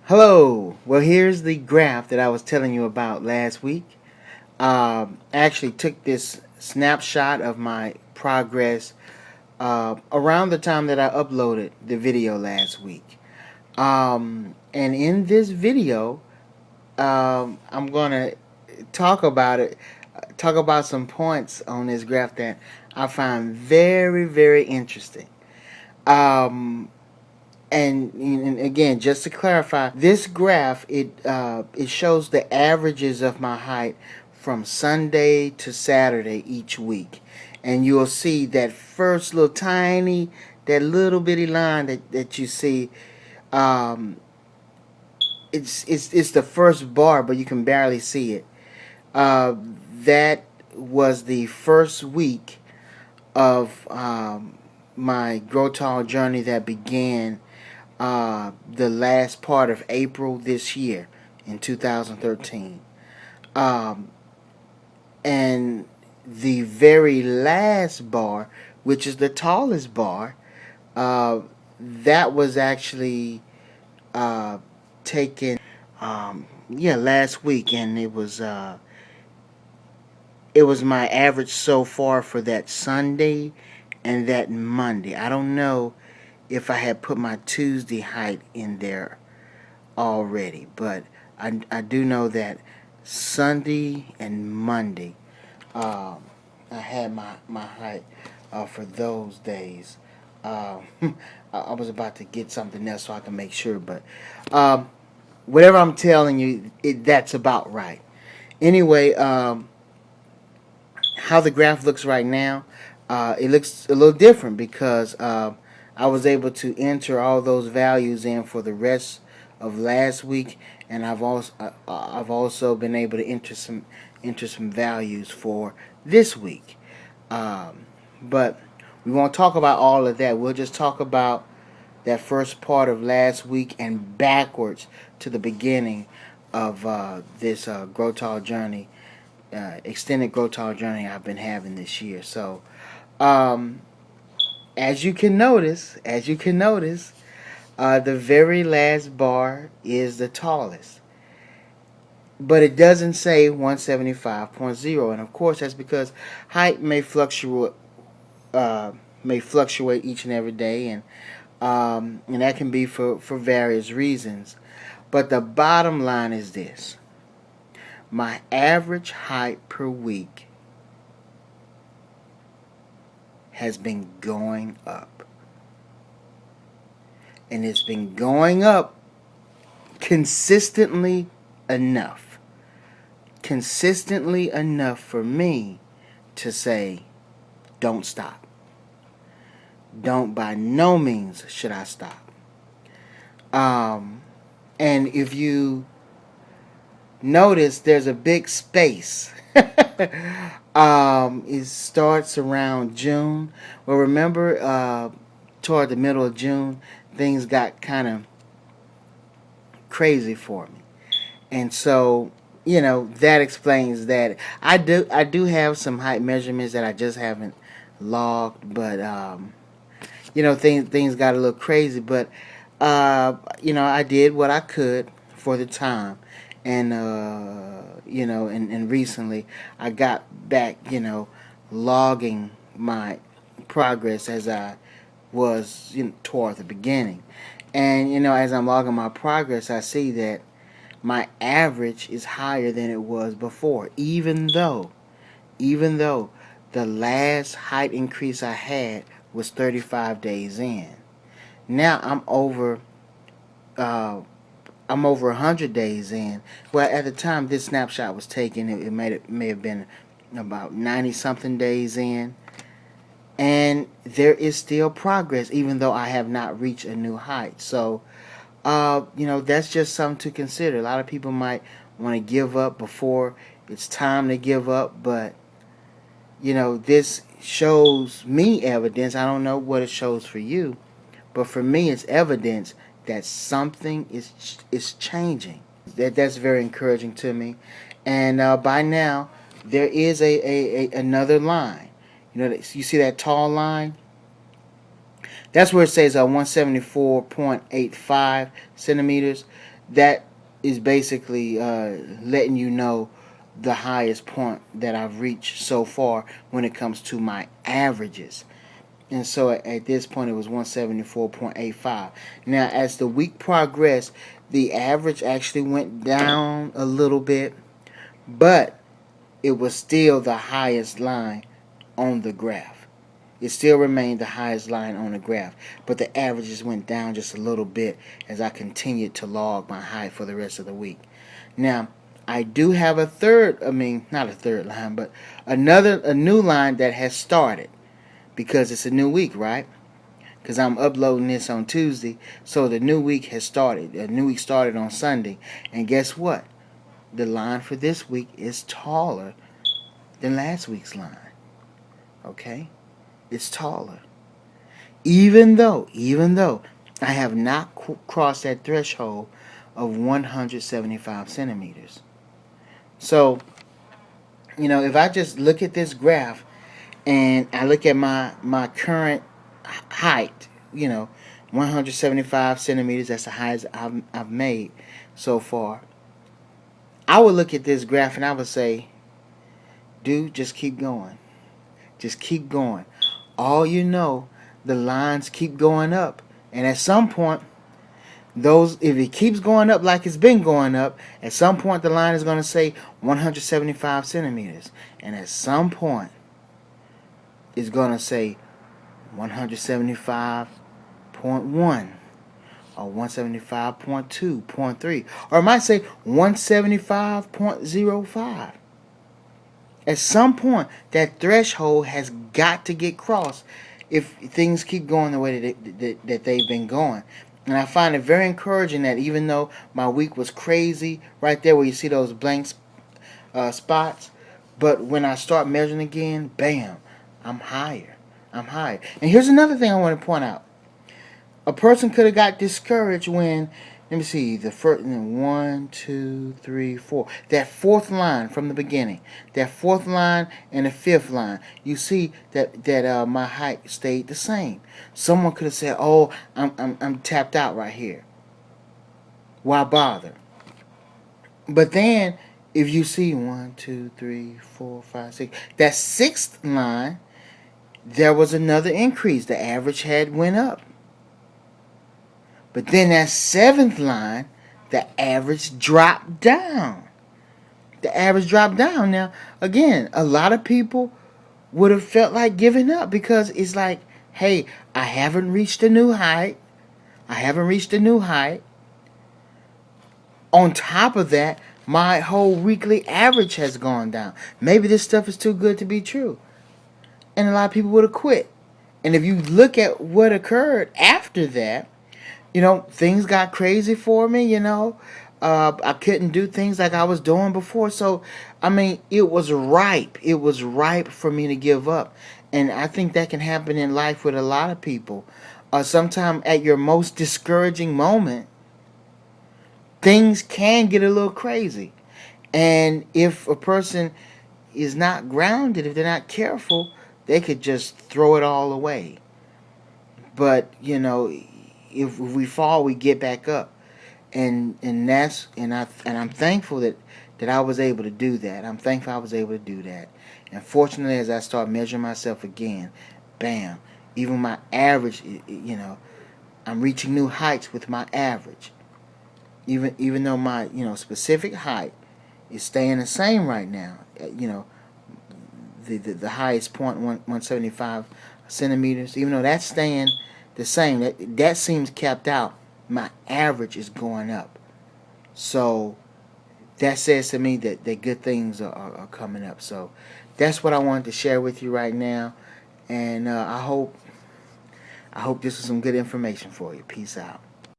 Hello. Well, here's the graph that I was telling you about last week. I actually took this snapshot of my progress around the time that I uploaded the video last week. And in this video, I'm gonna talk about it, talk about some points on this graph that I find very, very interesting. Um, and again, just to clarify, this graph it shows the averages of my height from Sunday to Saturday each week, and you'll see that first little tiny, that little bitty line that you see. Um, it's the first bar, but you can barely see it. Uh, that was the first week of my Grow Tall journey that began the last part of April this year in 2013. Um, and the very last bar, which is the tallest bar, uh, that was actually uh, taken last week, and it was my average so far for that Sunday and that Monday. I don't know if I had put my Tuesday height in there already, but I do know that Sunday and Monday, um, I had my height for those days. Um, I was about to get something else so I can make sure, but um, whatever I'm telling you, that's about right. Anyway, how the graph looks right now, it looks a little different because I was able to enter all those values in for the rest of last week, and I've also been able to enter some values for this week. But we won't talk about all of that. We'll just talk about that first part of last week and backwards to the beginning of this Grow Tall journey, extended Grow Tall journey I've been having this year. So, um, as you can notice, the very last bar is the tallest, but it doesn't say 175.0, and of course that's because height may fluctuate each and every day, and that can be for various reasons. But the bottom line is this: my average height per week has been going up, and it's been going up consistently enough. Consistently enough for me to say, don't stop. Don't by no means should I stop. Um, and if you notice, there's a big space. It starts around June. Well, remember, toward the middle of June, things got kind of crazy for me. And so, that explains that. I do have some height measurements that I just haven't logged, but things got a little crazy. But I did what I could for the time, and and recently I got back, logging my progress as I was toward the beginning. And as I'm logging my progress, I see that my average is higher than it was before, even though the last height increase I had was 35 days in. Now uh, I'm over 100 days in. Well, at the time this snapshot was taken, it may have been about 90 something days in, and there is still progress, even though I have not reached a new height. So, that's just something to consider. A lot of people might want to give up before it's time to give up, but this shows me evidence. I don't know what it shows for you, but for me, it's evidence that something is changing. That's very encouraging to me. And by now, there is another line. You see that tall line? That's where it says 174.85 centimeters. that is basically letting you know the highest point that I've reached so far when it comes to my averages. And so at this point, it was 174.85. Now, as the week progressed, the average actually went down a little bit, but it was still the highest line on the graph. It still remained the highest line on the graph, but the averages went down just a little bit as I continued to log my height for the rest of the week. Now, I do have a third, not a third line, but a new line that has started because it's a new week, right? Because I'm uploading this on Tuesday, so the new week has started. The new week started on Sunday, and guess what? The line for this week is taller than last week's line. Okay? It's taller. Even though I have not crossed that threshold of 175 centimeters. So, if I just look at this graph and I look at my current height, 175 centimeters, that's the highest I've made so far. I would look at this graph and I would say, dude, just keep going. Just keep going. All you know, the lines keep going up. And at some point, if it keeps going up like it's been going up, at some point the line is going to say 175 centimeters. And at some point, it's going to say 175.1 or 175.2.3, or it might say 175.05. At some point, that threshold has got to get crossed if things keep going the way that they've been going. And I find it very encouraging that even though my week was crazy, right there where you see those blank spots, but when I start measuring again, bam, I'm higher. I'm higher. And here's another thing I want to point out. A person could have got discouraged when, let me see, the first, 1, 2, 3, 4, that fourth line from the beginning, that fourth line and the fifth line, you see that my height stayed the same. Someone could have said, "Oh, I'm tapped out right here. Why bother?" But then, if you see 1, 2, 3, 4, 5, 6, that sixth line, there was another increase. The average had went up. But then that seventh line, the average dropped down. The average dropped down. Now, again, a lot of people would have felt like giving up because it's like, hey, I haven't reached a new height. I haven't reached a new height. On top of that, my whole weekly average has gone down. Maybe this stuff is too good to be true. And a lot of people would have quit. And if you look at what occurred after that, things got crazy for me, I couldn't do things like I was doing before. So, it was ripe. It was ripe for me to give up. And I think that can happen in life with a lot of people. Sometime at your most discouraging moment, things can get a little crazy. And if a person is not grounded, if they're not careful, they could just throw it all away. But, if we fall, we get back up. I'm thankful that I was able to do that. I'm thankful I was able to do that. And fortunately, as I start measuring myself again, bam, even my average, I'm reaching new heights with my average. Even though my specific height is staying the same right now, the highest point 175 centimeters. Even though that's staying the same, that seems capped out. My average is going up. So that says to me that good things are coming up. So that's what I wanted to share with you right now. And I hope this is some good information for you. Peace out.